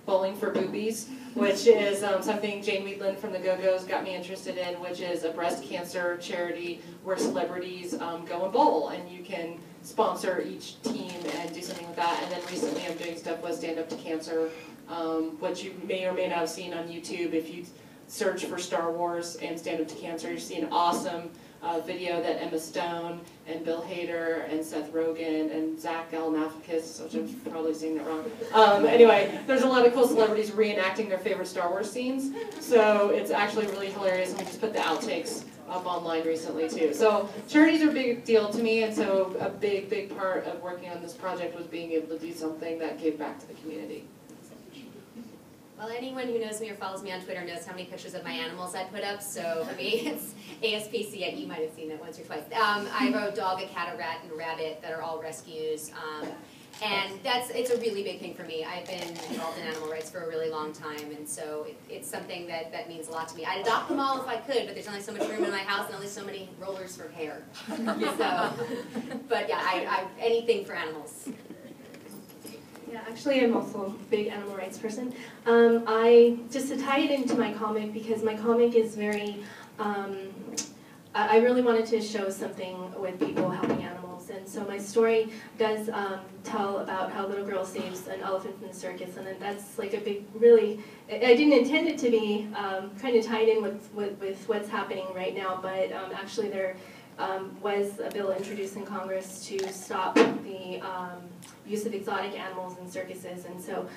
Bowling for Boobies, which is something Jane Weedland from the Go-Go's got me interested in, which is a breast cancer charity where celebrities go and bowl, and you can sponsor each team and do something with that. And then recently I'm doing stuff with Stand Up to Cancer, which you may or may not have seen on YouTube. If you search for Star Wars and Stand Up to Cancer, you see an awesome video that Emma Stone and Bill Hader and Seth Rogen and Zach Galifianakis, which I'm probably saying that wrong. Anyway, there's a lot of cool celebrities reenacting their favorite Star Wars scenes, so it's actually really hilarious, and we just put the outtakes up online recently too. So charities are a big deal to me, and so a big part of working on this project was being able to do something that gave back to the community. Well, anyone who knows me or follows me on Twitter knows how many pictures of my animals I put up, so for me it's ASPC, you might have seen it once or twice. I have a dog, a cat, a rat, and a rabbit that are all rescues, and it's a really big thing for me. I've been involved in animal rights for a really long time, and so it's something that means a lot to me. I'd adopt them all if I could, but there's only so much room in my house and only so many rollers for hair. So, but yeah, anything for animals. Yeah, actually I'm also a big animal rights person. Just to tie it into my comic, because my comic is very, I really wanted to show something with people helping animals, and so my story does tell about how a little girl saves an elephant from the circus, and then that's like a big, really, I didn't intend it to be kind of tied in with what's happening right now, but actually there was a bill introduced in Congress to stop the use of exotic animals in circuses, and so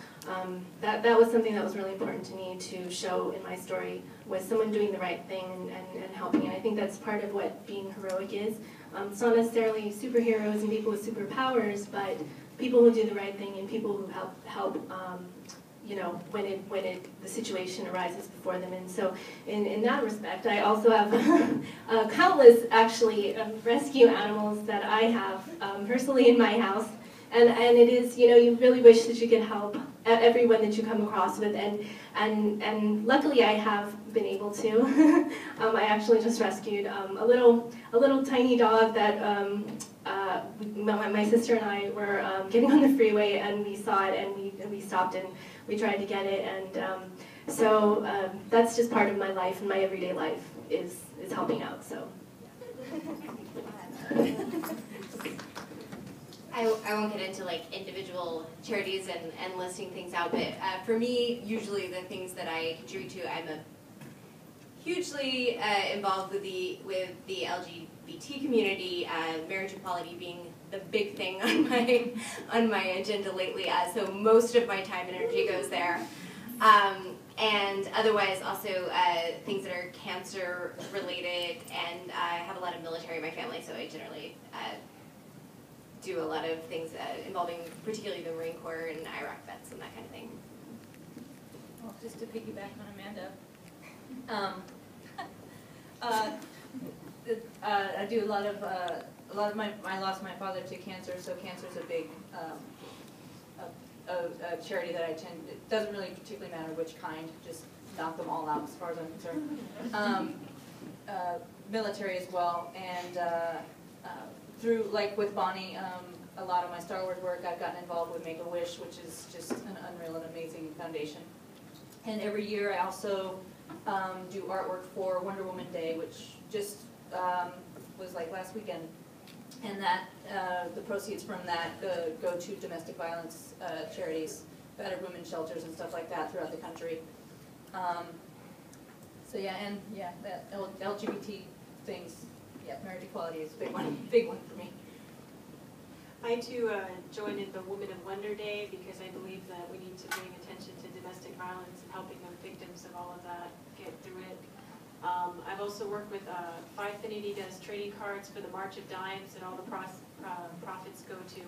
that was something that was really important to me to show in my story, was someone doing the right thing and helping, and I think that's part of what being heroic is. It's not necessarily superheroes and people with superpowers, but people who do the right thing and people who help you know, when the situation arises before them. And so in that respect, I also have countless, actually, rescue animals that I have personally in my house. And it is, you know, you really wish that you could help everyone that you come across with, and luckily I have been able to. I actually just rescued a little tiny dog that my sister and I were getting on the freeway, and we saw it, and we stopped and we tried to get it, and so that's just part of my life, and my everyday life is helping out. So. I won't get into like individual charities and listing things out, but for me, usually the things that I contribute to, I'm hugely involved with the LGBT community, marriage equality being the big thing on my agenda lately. So most of my time and energy goes there, and otherwise also things that are cancer related, and I have a lot of military in my family, so I generally do a lot of things involving particularly the Marine Corps and Iraq vets and that kind of thing. Well, just to piggyback on Amanda, I do a lot of my, I lost my father to cancer, so cancer is a big a charity that I attend. It doesn't really particularly matter which kind, just knock them all out as far as I'm concerned. Military as well, and through, like with Bonnie, a lot of my Star Wars work, I've gotten involved with Make-A-Wish, which is just an unreal and amazing foundation. And every year I also do artwork for Wonder Woman Day, which just was like last weekend. And that the proceeds from that go to domestic violence charities, battered women's shelters and stuff like that throughout the country. So yeah, and yeah, that LGBT things. Yeah, marriage equality is a big one for me. I too joined in the Women of Wonder Day because I believe that we need to bring attention to domestic violence and helping the victims of all of that get through it. I've also worked with Phi Affinity does trading cards for the March of Dimes, and all the profits go to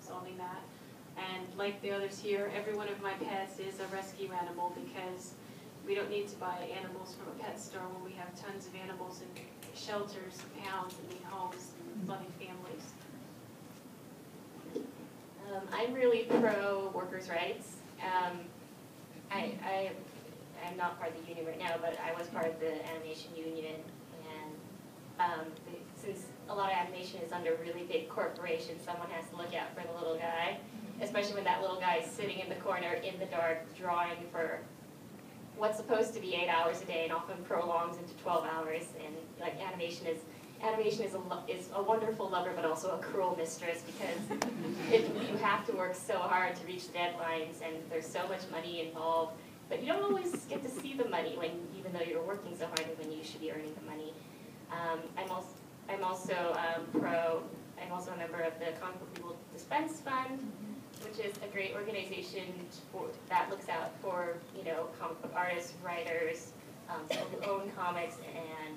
solving that. And like the others here, every one of my pets is a rescue animal, because we don't need to buy animals from a pet store when we have tons of animals in shelters, pounds, and need homes, and loving families. I'm really pro workers' rights. I'm not part of the union right now, but I was part of the animation union, and since a lot of animation is under really big corporations, someone has to look out for the little guy. especially when that little guy is sitting in the corner in the dark drawing for what's supposed to be 8 hours a day and often prolongs into 12 hours. And like animation is a wonderful lover, but also a cruel mistress, because you have to work so hard to reach deadlines, and there's so much money involved. But you don't always get to see the money even though you're working so hard and when you should be earning the money. I'm also a member of the Comic Book People Dispense Fund, which is a great organization that looks out for comic book artists, writers, people who own comics, and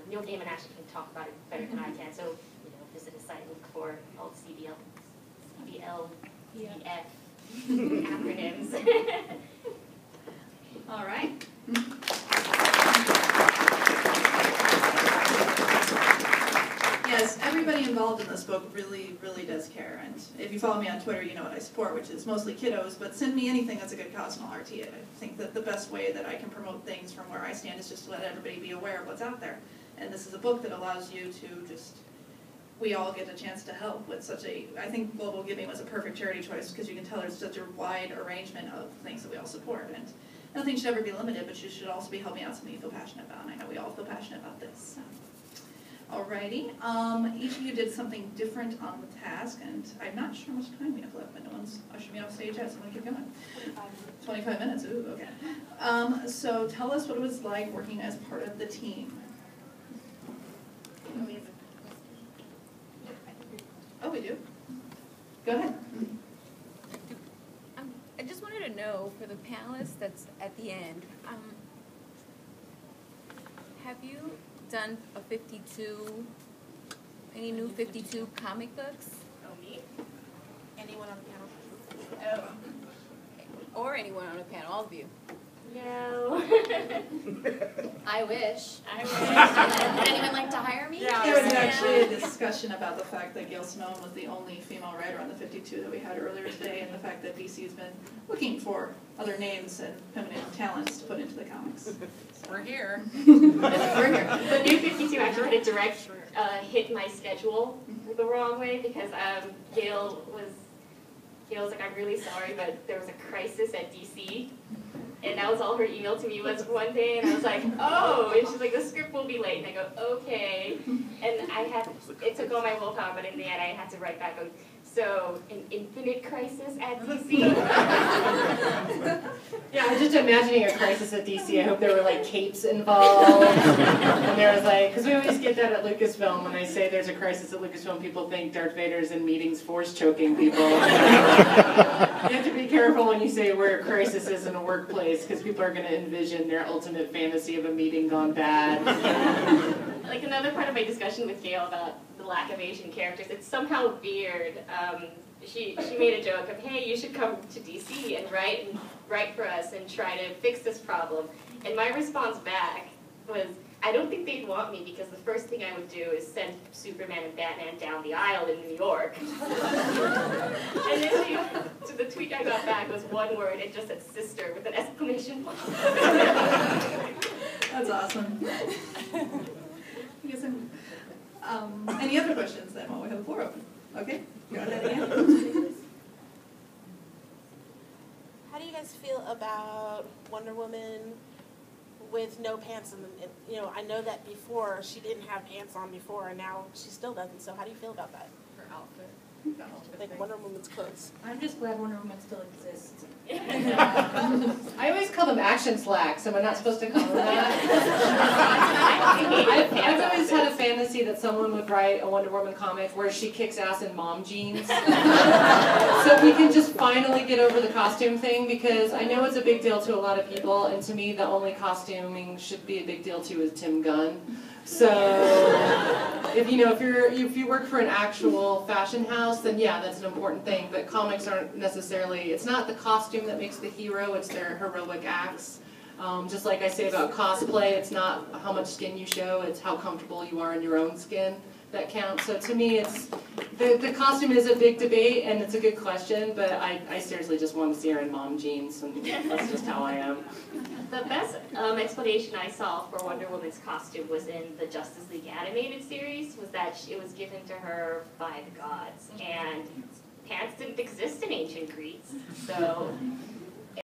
Neil Gaiman actually can talk about it better than I can. So visit his site, look for all the CBLF acronyms. All right. Yes, everybody involved in this book really, really does care. And if you follow me on Twitter, you know what I support, which is mostly kiddos, but send me anything that's a good cause and I'll RT it. I think that the best way that I can promote things from where I stand is just to let everybody be aware of what's out there. And this is a book that allows you to just, we all get a chance to help with such a, I think Global Giving was a perfect charity choice because you can tell there's such a wide arrangement of things that we all support. And nothing should ever be limited, but you should also be helping out something you feel passionate about. And I know we all feel passionate about this. So. Alrighty, each of you did something different on the task, and I'm not sure how much time we have left, but no one's ushered me off stage yet, so I'm going to keep going. 25 minutes, ooh, okay. So tell us what it was like working as part of the team. Oh, we do? Go ahead. I just wanted to know, for the panelists that's at the end, have you done a 52, any new 52 comic books? Oh, me? Anyone on the panel? Oh. Or anyone on the panel, all of you. No. I wish. I wish. Would anyone like to hire me? Yeah, there was actually a discussion about the fact that Gail Simone was the only female writer on the 52 that we had earlier today, and the fact that DC has been looking for other names and feminine talents to put into the comics. So. We're here. We're here. The new 52 actually had a direct hit my schedule the wrong way because Gail was like, I'm really sorry, but there was a crisis at DC. And that was all her email to me was one day, and I was like, oh, and she's like, the script will be late. And I go, okay. And it took all my willpower, but in the end I had to write back, so an infinite crisis at DC? Yeah, I'm just imagining a crisis at DC. I hope there were like capes involved. And there was like, because we always get that at Lucasfilm. When I say there's a crisis at Lucasfilm, people think Darth Vader's in meetings force choking people. You have to be careful when you say where a crisis is in a workplace, because people are going to envision their ultimate fantasy of a meeting gone bad. Like another part of my discussion with Gail about the lack of Asian characters, it's somehow weird. She made a joke of, hey, you should come to DC and write for us and try to fix this problem. And my response back was, I don't think they'd want me because the first thing I would do is send Superman and Batman down the aisle in New York. And then so the tweet I got back was one word, it just said sister with an exclamation point. That's awesome. Any other questions then while we have the floor open? Okay, go ahead again. How do you guys feel about Wonder Woman with no pants? And I know that before she didn't have pants on before, and now she still doesn't. So how do you feel about that? Her outfit. Like Wonder Woman's clothes. I'm just glad Wonder Woman still exists. I always call them action slacks. Am I not supposed to call them that? I've always had a fantasy that someone would write a Wonder Woman comic where she kicks ass in mom jeans. So we can just finally get over the costume thing, because I know it's a big deal to a lot of people, and to me the only costuming should be a big deal to is Tim Gunn. So if you work for an actual fashion house, then yeah, that's an important thing. But comics aren't necessarily, it's not the costume that makes the hero, it's their heroic acts. Just like I say about cosplay, it's not how much skin you show, it's how comfortable you are in your own skin that counts. So to me, it's the costume is a big debate, and it's a good question, but I seriously just want to see her in mom jeans, and that's just how I am. The best explanation I saw for Wonder Woman's costume was in the Justice League animated series, was that it was given to her by the gods, and pants didn't exist in ancient Greece. So